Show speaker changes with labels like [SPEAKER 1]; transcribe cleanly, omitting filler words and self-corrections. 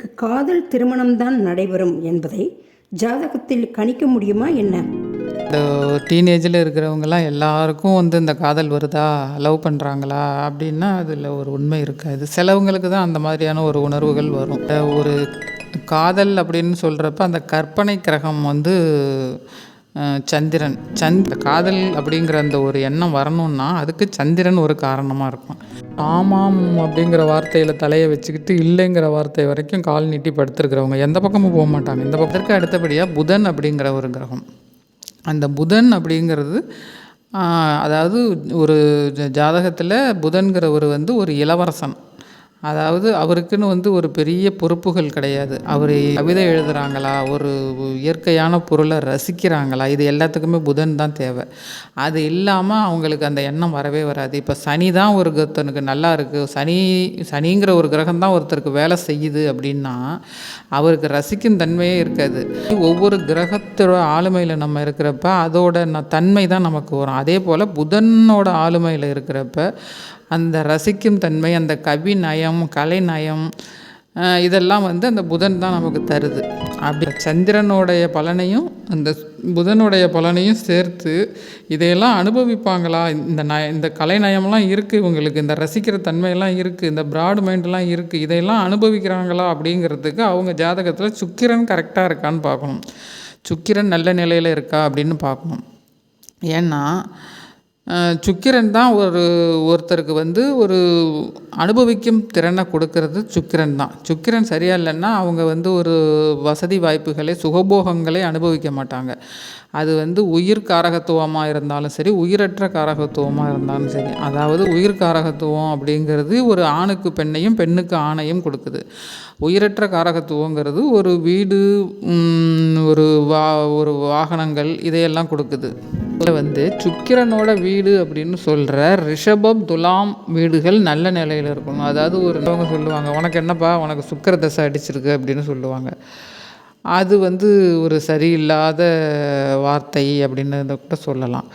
[SPEAKER 1] இவர்களுக்கு காதல் திருமணம்தான் நடைபெறும் என்பதை ஜாதகத்தில் கணிக்க முடியுமா என்ன?
[SPEAKER 2] இந்த டீனேஜில் இருக்கிறவங்கலாம் எல்லாருக்கும் இந்த காதல் வருதா, லவ் பண்ணுறாங்களா அப்படின்னா அதில் ஒரு உண்மை இருக்காது. சிலவங்களுக்கு தான் அந்த மாதிரியான ஒரு உணர்வுகள் வரும். ஒரு காதல் அப்படின்னு சொல்கிறப்ப அந்த கற்பனை கிரகம் சந்திரன். காதல் அப்படிங்கிற அந்த ஒரு எண்ணம் வரணும்னா அதுக்கு சந்திரன் ஒரு காரணமாக இருக்கும். ஆமாம் அப்படிங்கிற வார்த்தையில் தலையை வச்சுக்கிட்டு இல்லைங்கிற வார்த்தை வரைக்கும் கால் நீட்டி படுத்துருக்கிறவங்க எந்த பக்கமும் போக மாட்டாங்க. இந்த பக்கத்திற்கு அடுத்தபடியாக புதன் அப்படிங்கிற ஒரு கிரகம். அந்த புதன் அப்படிங்கிறது அதாவது ஒரு ஜாதகத்தில் புதன்கிறவர் ஒரு இளவரசன். அதாவது அவருக்குன்னு ஒரு பெரிய பொறுப்புகள் கிடையாது. அவர் கவிதை எழுதுகிறாங்களா, ஒரு இயற்கையான பொருளை ரசிக்கிறாங்களா, இது எல்லாத்துக்குமே புதன் தான் தேவை. அது இல்லாமல் அவங்களுக்கு அந்த எண்ணம் வரவே வராது. இப்போ சனி தான் ஒருத்தனுக்கு நல்லா இருக்குது, சனிங்கிற ஒரு கிரகம் தான் ஒருத்தருக்கு வேலை செய்யுது அப்படின்னா அவருக்கு ரசிக்கும் தன்மையே இருக்காது. ஒவ்வொரு கிரகத்தோட ஆளுமையில் நம்ம இருக்கிறப்ப அதோட தன்மை தான் நமக்கு வரும். அதே போல் புதனோட ஆளுமையில் இருக்கிறப்ப அந்த ரசிக்கும் தன்மை, அந்த கவி நயம், கலை நயம், இதெல்லாம் அந்த புதன் தான் நமக்கு தருது. அப்படி சந்திரனுடைய பலனையும் அந்த புதனுடைய பலனையும் சேர்த்து இதையெல்லாம் அனுபவிப்பாங்களா? இந்த கலை நயம்லாம் இருக்குது இவங்களுக்கு, இந்த ரசிக்கிற தன்மையெல்லாம் இருக்குது, இந்த ப்ராட் மைண்டெல்லாம் இருக்குது, இதையெல்லாம் அனுபவிக்கிறாங்களா அப்படிங்கிறதுக்கு அவங்க ஜாதகத்தில் சுக்கிரன் கரெக்டாக இருக்கான்னு பார்க்கணும். சுக்கிரன் நல்ல நிலையில் இருக்கா அப்படின்னு பார்க்கணும். ஏன்னா சுக்கிரன் தான் ஒருத்தருக்கு ஒரு அனுபவிக்கும் திறனை கொடுக்கறது சுக்கிரன் தான். சுக்கிரன் சரியாக இல்லைன்னா அவங்க ஒரு வசதி வாய்ப்புகளை, சுகபோகங்களை அனுபவிக்க மாட்டாங்க. அது உயிர் காரகத்துவமாக இருந்தாலும் சரி, உயிரற்ற காரகத்துவமாக இருந்தாலும் சரி. அதாவது உயிர் காரகத்துவம் அப்படிங்கிறது ஒரு ஆணுக்கு பெண்ணையும், பெண்ணுக்கு ஆணையும் கொடுக்குது. உயிரற்ற காரகத்துவங்கிறது ஒரு வீடு, ஒரு வாகனங்கள், இதையெல்லாம் கொடுக்குது. இதில் சுக்கிரனோட வீடு அப்படின்னு சொல்கிற ரிஷபம், துலாம் வீடுகள் நல்ல நிலையில் இருக்கணும். அதாவது அவங்க சொல்லுவாங்க, உனக்கு என்னப்பா, உனக்கு சுக்கிர தசை அடிச்சிருக்கு அப்படின்னு சொல்லுவாங்க. அது ஒரு சரியில்லாத வார்த்தை அப்படின்னு கூட சொல்லலாம்.